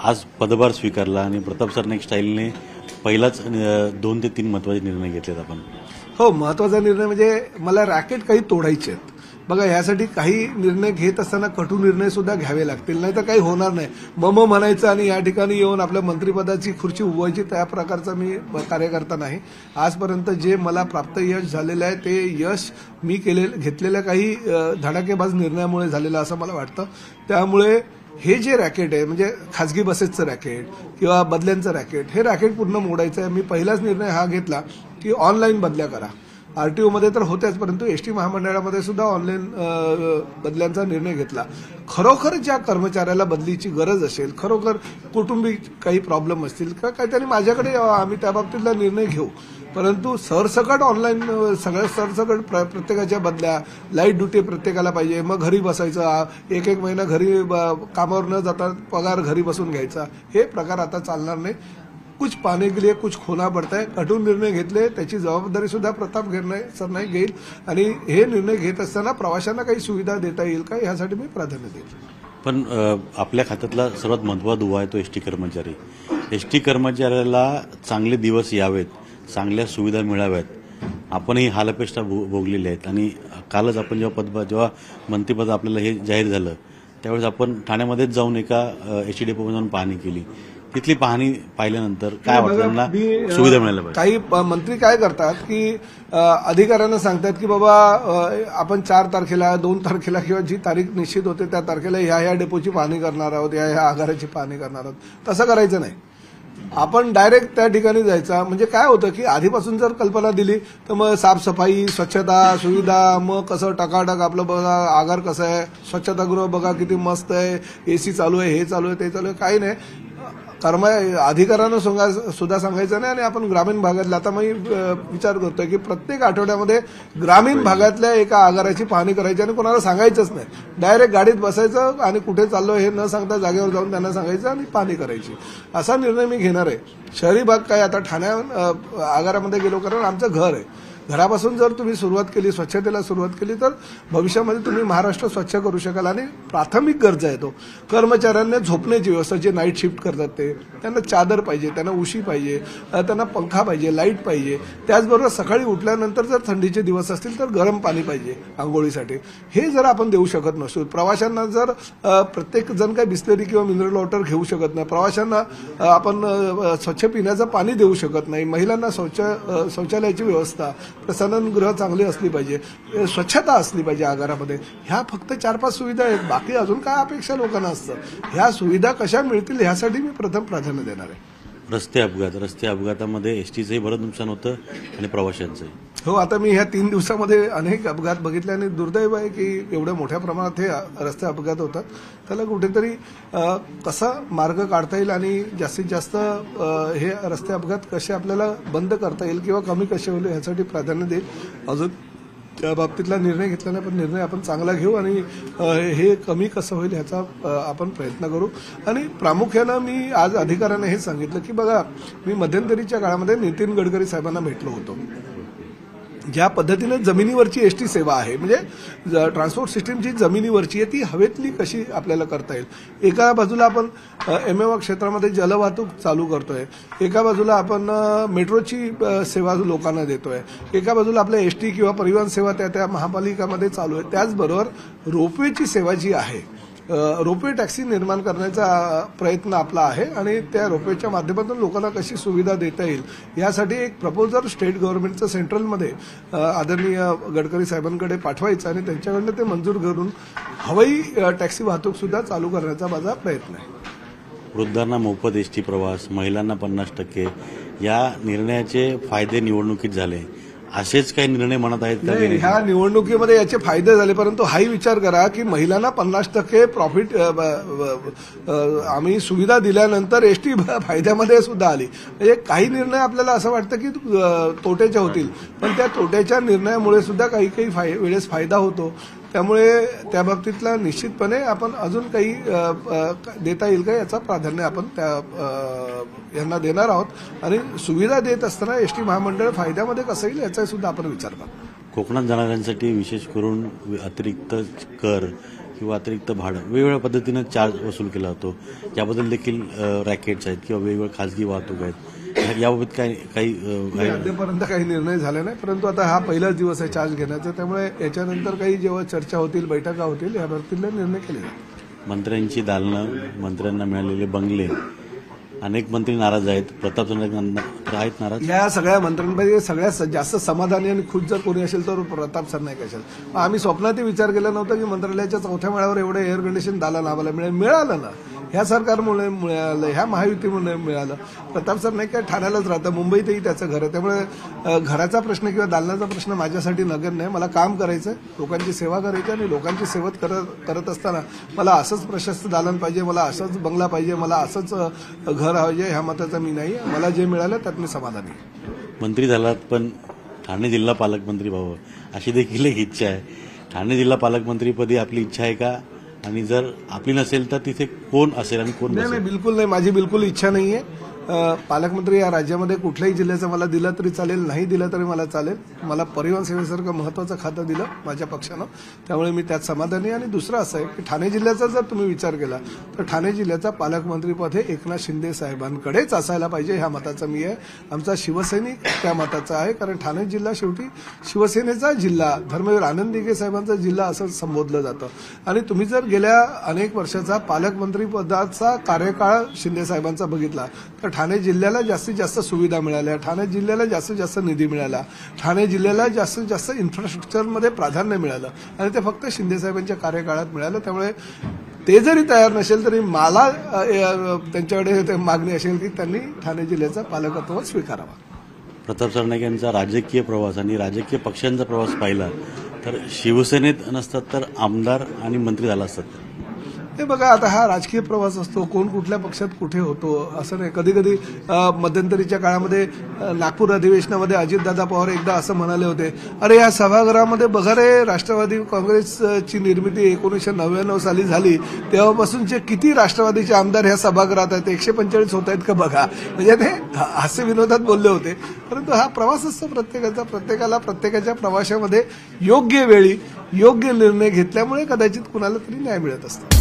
आज पदभार स्वीकारला आणि प्रताप सरनाईक स्टाईलने पहिलाच 2 ते 3 महत्त्वाचे निर्णय घेतलेत आपण. हो, महत्त्वाचा निर्णय म्हणजे मला रॅकेट काही तोडायचे आहेत. बघा, यासाठी काही निर्णय घेत असताना कटू निर्णय सुद्धा घ्यावे लागतील, नाही तर काही होणार नाही. मम म्हणायचं आणि या ठिकाणी येऊन आपल्या मंत्रिपदाची खुर्ची उभवायची, त्या प्रकारचा मी कार्यकर्ता नाही. आजपर्यंत जे मला प्राप्त यश झालेलं आहे ते यश मी घेतलेल्या काही धडाकेबाज निर्णयामुळे झालेलं असं मला वाटतं. त्यामुळे हे जे रॅकेट आहे, म्हणजे खाजगी बसेसचं रॅकेट किंवा बदल्यांचं रॅकेट, हे रॅकेट पूर्ण मोडायचं आहे. मी पहिलाच निर्णय हा घेतला की ऑनलाईन बदल्या करा. आरटीओमध्ये तर होत्याच, परंतु एसटी महामंडळामध्ये सुद्धा ऑनलाईन बदल्यांचा निर्णय घेतला. खरोखर ज्या कर्मचाऱ्याला बदलीची गरज असेल, खरोखर कौटुंबिक काही प्रॉब्लेम असतील का काही, त्यांनी माझ्याकडे आम्ही त्या बाबतीतला निर्णय घेऊ. परंतु सरसकट ऑनलाईन सगळ्या सरसकट प्रत्येकाच्या बदल्या, लाईट ड्युटी प्रत्येकाला पाहिजे, मग घरी बसायचं, एक महिना घरी कामावर न जाता पगार घरी बसून घ्यायचा, हे प्रकार आता चालणार नाही. कुछ पाने के लिए कुछ खोना पडता है. कठोर निर्णय घेतले, त्याची जबाबदारी सुद्धा प्रताप सरनाईक घेईल आणि हे निर्णय घेत असताना प्रवाशांना काही सुविधा देता येईल का, यासाठी मी प्राधान्य देईल. पण आपल्या खात्यातला सर्वात महत्त्वाचा दुवा आहे तो एसटी कर्मचारी. एसटी कर्मचाऱ्याला चांगले दिवस यावेत, चांगल्या सुविधा मिळाव्यात. आपणही हालअपेष्टा भोगलेल्या आहेत आणि कालच आपण जेव्हा मंत्रिपद आपल्याला हे जाहीर झालं त्यावेळेस आपण ठाण्यामध्येच जाऊन एका एसटी डेपोमध्ये जाऊन पाहणी केली. तिथली पाहणी पाहिल्यानंतर काय वाटतं, त्यांना सुविधा मिळायला पाहिजे. काही मंत्री काय करतात की अधिकाऱ्यांना सांगतात की बाबा आपण 4 तारखेला 2 तारखेला किंवा जी तारीख निश्चित होते त्या तारखेला ह्या डेपोची पाहणी करणार आहोत, ह्या आगाराची पाहणी करणार आहोत. तसं करायचं नाही. आपण डायरेक्ट त्या ठिकाणी जायचा. म्हणजे काय होतं की आधीपासून जर कल्पना दिली तर मग साफसफाई, स्वच्छता, सुविधा, मग कसं टकाटक आपलं बघा, आगार कसं आहे, स्वच्छतागृह बघा किती मस्त आहे, एसी चालू आहे, हे चालू आहे, ते चालू आहे, काही नाही. अधिकाऱ्यांना सुद्धा सांगायचं नाही. आणि आपण ग्रामीण भागातल्या, आता मी विचार करतोय की प्रत्येक आठवड्यामध्ये ग्रामीण भागातल्या एका आगाराची पाहणी करायची आणि कोणाला सांगायचंच नाही. डायरेक्ट गाडीत बसायचं आणि कुठे चाललो हे न सांगता जागेवर जाऊन त्यांना सांगायचं आणि पाहणी करायची. असा निर्णय मी घेणार आहे. शहरी भाग काय, आता ठाण्या आगारामध्ये गेलो, कारण आमचं घर आहे. घरापासून जर तुम्ही सुरुवात केली, स्वच्छतेला सुरुवात केली, तर भविष्यामध्ये तुम्ही महाराष्ट्र स्वच्छ करू शकाल. आणि प्राथमिक गरजा आहे तो. कर्मचाऱ्यांना झोपण्याची व्यवस्था, जे नाईट शिफ्ट करतात ते, त्यांना चादर पाहिजे, त्यांना उशी पाहिजे, त्यांना पंखा पाहिजे, लाईट पाहिजे. त्याचबरोबर सकाळी उठल्यानंतर जर थंडीचे दिवस असतील तर गरम पाणी पाहिजे आंघोळीसाठी. हे जर आपण देऊ शकत नसू, प्रवाशांना जर प्रत्येक जण काही बिस्लरी किंवा मिनरल वॉटर घेऊ शकत नाही, प्रवाशांना आपण स्वच्छ पिण्याचं पाणी देऊ शकत नाही, महिलांना शौचालयाची व्यवस्था, प्रसाधनगृह चांगली असली पाहिजे, स्वच्छता असली पाहिजे आगारामध्ये. ह्या फक्त 4-5 सुविधा आहेत. बाकी अजून काय अपेक्षा लोकांना असतं. ह्या सुविधा कशा मिळतील ह्यासाठी मी प्रथम प्राधान्य देणार आहे. रस्ते अपघातामध्ये एसटीचंही बरंच नुकसान होतं आणि प्रवाशांचंही. हो, आता मी ह्या 3 दिवसामध्ये अनेक अपघात बघितले आणि दुर्दैव आहे की एवढ्या मोठ्या प्रमाणात हे रस्ते अपघात होतात. त्याला कुठेतरी कसा मार्ग काढता येईल आणि जास्तीत जास्त हे रस्ते अपघात कसे आपल्याला बंद करता येईल किंवा कमी कसे होईल ह्यासाठी प्राधान्य देईल. अजून त्या बाबतीतला निर्णय घेतला नाही, पण निर्णय आपण चांगला घेऊ आणि हे कमी कसं होईल ह्याचा आपण प्रयत्न करू. आणि प्रामुख्यानं मी आज अधिकाऱ्यांना हे सांगितलं की बघा, मी मध्यंतरीच्या काळामध्ये नितीन गडकरी साहेबांना भेटलो होतो. ज्या पद्धतीने जमिनीवरची एसटी सेवा आहे, म्हणजे ट्रान्सपोर्ट सिस्टीम जी जमिनीवरची आहे ती हवेतली कशी आपल्याला करता येईल. एका बाजूला आपण एमएवा क्षेत्रामध्ये जलवाहतूक चालू करतोय, एका बाजूला आपण मेट्रोची सेवा लोकांना देतोय, एका बाजूला आपल्या एसटी किंवा परिवहन सेवा त्या महापालिकामध्ये चालू आहे. त्याचबरोबर रोपवेची सेवा जी आहे, रोपवे टॅक्सी निर्माण करण्याचा प्रयत्न आपला आहे आणि त्या रोपवेच्या माध्यमातून लोकांना कशी सुविधा देता येईल यासाठी एक प्रपोजल स्टेट गव्हर्नमेंटचं सेंट्रलमध्ये आदरणीय गडकरी साहेबांकडे पाठवायचं आणि त्यांच्याकडनं ते मंजूर करून हवाई टॅक्सी वाहतूक सुद्धा चालू करण्याचा माझा प्रयत्न आहे. वृद्धांना मोफत एसटी प्रवास, महिलांना 50%, या निर्णयाचे फायदे निवडणुकीत झाले. असेच काही निर्णय म्हणत आहेत का? ह्या निवडणुकीमध्ये याचे फायदे झाले, परंतु हाही विचार करा की महिलांना 50% प्रॉफिट आम्ही सुविधा दिल्यानंतर एसटी फायद्यामध्ये सुद्धा आली. म्हणजे काही निर्णय आपल्याला असं वाटतं की तोट्याच्या होतील, पण त्या तोट्याच्या निर्णयामुळे सुद्धा काही वेळेस फायदा होतो. त्यामुळे त्या बाबतीतला निश्चितपणे आपण अजून काही देता येईल का याचा प्राधान्य आपण यांना देणार आहोत. आणि सुविधा देत असताना एसटी महामंडळ फायद्यामध्ये कसं येईल याचा सुद्धा आपण विचार करू. कोकणात जाणाऱ्यांसाठी विशेष करून अतिरिक्त कर किंवा अतिरिक्त भाडं वेगवेगळ्या पद्धतीनं चार्ज वसूल केला जातो, याबद्दल देखील रॅकेट्स आहेत किंवा वेगवेगळ्या खाजगी वाहतूक आहेत, याबाबत काही अद्यापर्यंत काही निर्णय झाले नाही, परंतु आता हा पहिलाच दिवस आहे चार्ज घेण्याचा, त्यामुळे याच्यानंतर काही जेव्हा चर्चा होतील, बैठका होतील, याबाबतीत निर्णय केले जातील. मंत्र्यांची दालनं, मंत्र्यांना मिळालेले बंगले, अनेक मंत्री नाराज आहेत, प्रताप सरनाईक आहेत नाराज. या सगळ्या मंत्र्यांपैकी सगळ्यात जास्त समाधानी आणि खुश जर कोणी असेल तर प्रताप सरनाईक असेल. आम्ही स्वप्नातही विचार केला नव्हता की मंत्रालयाच्या 4थ्या माळ्यावर एवढं एअर कंडिशन दालन आम्हाला मिळालं ना. ह्या सरकारमुळे मिळालं, ह्या महायुतीमुळे मिळालं. प्रताप सरनाईक काय ठाण्यालाच राहतं, मुंबईतही त्याचं घर आहे, त्यामुळे घराचा प्रश्न किंवा दालनाचा प्रश्न माझ्यासाठी नगण्य नाही. मला काम करायचं, लोकांची सेवा करायची आणि लोकांची सेवा करत असताना मला असंच प्रशस्त दालन पाहिजे, मला असंच बंगला पाहिजे, मला असंच घर पाहिजे, ह्या मताचा मी नाही. मला जे मिळालं त्यात मी समाधानी आहे. मंत्री झालात पण ठाणे जिल्हा पालकमंत्री व्हावं अशी देखील एक इच्छा आहे. ठाणे जिल्हा पालकमंत्रीपदी आपली इच्छा आहे का? आणि जर आपली नसेल तर तिथे कोण असेल आणि कोण नाही, बिलकुल नाही, माझी बिलकुल इच्छा नाहीये. पालकमंत्री या राज्यामध्ये कुठल्याही जिल्ह्याचं मला दिलं तरी चालेल, नाही दिलं तरी मला चालेल. मला परिवहन सेवेसारखं महत्वाचं खातं दिलं माझ्या पक्षानं, त्यामुळे मी त्यात समाधानी. आणि दुसरं असं आहे की ठाणे जिल्ह्याचा जर तुम्ही विचार केला तर ठाणे जिल्ह्याचा पालकमंत्रीपद हे एकनाथ शिंदे साहेबांकडेच असायला पाहिजे, ह्या मताचा मी आहे. आमचा शिवसैनिक त्या मताचा आहे, कारण ठाणे जिल्हा शेवटी शिवसेनेचा जिल्हा, धर्मवीर आनंद दिघे साहेबांचा जिल्हा असं संबोधलं जातं. आणि तुम्ही जर गेल्या अनेक वर्षाचा पालकमंत्रीपदाचा कार्यकाळ शिंदे साहेबांचा बघितला तर ठाणे जिल्ह्याला जास्तीत जास्त सुविधा मिळाल्या, ठाणे जिल्ह्याला जास्तीत जास्त निधी मिळाला, ठाणे जिल्ह्याला जास्तीत जास्त इन्फ्रास्ट्रक्चरमध्ये प्राधान्य मिळालं आणि ते फक्त शिंदेसाहेबांच्या कार्यकाळात मिळालं. त्यामुळे ते जरी तयार नसेल तरी मला त्यांच्याकडे मागणी असेल की त्यांनी ठाणे जिल्ह्याचा पालकत्व स्वीकारावा. प्रताप सरनाईक यांचा राजकीय प्रवास आणि राजकीय पक्षांचा प्रवास पाहिला तर शिवसेनेत नसतात तर आमदार आणि मंत्री झाला असतात. हे बघा, आता हा राजकीय प्रवास असतो, कोण कुठल्या पक्षात कुठे होतो असं नाही. कधी कधी मध्यंतरीच्या काळामध्ये नागपूर अधिवेशनामध्ये अजितदादा पवार एकदा असं म्हणाले होते, अरे या सभागृहामध्ये बघा रे, राष्ट्रवादी काँग्रेसची निर्मिती 1999 साली झाली, तेव्हापासूनचे किती राष्ट्रवादीचे आमदार ह्या सभागृहात आहेत, 145 होत आहेत का बघा. म्हणजे ते हास्य विनोदात बोलले होते. परंतु हा प्रवास असतो प्रत्येकाचा, प्रत्येकाला प्रत्येकाच्या प्रवासामध्ये योग्य वेळी योग्य निर्णय घेतल्यामुळे कदाचित कुणाला तरी न्याय मिळत असतो.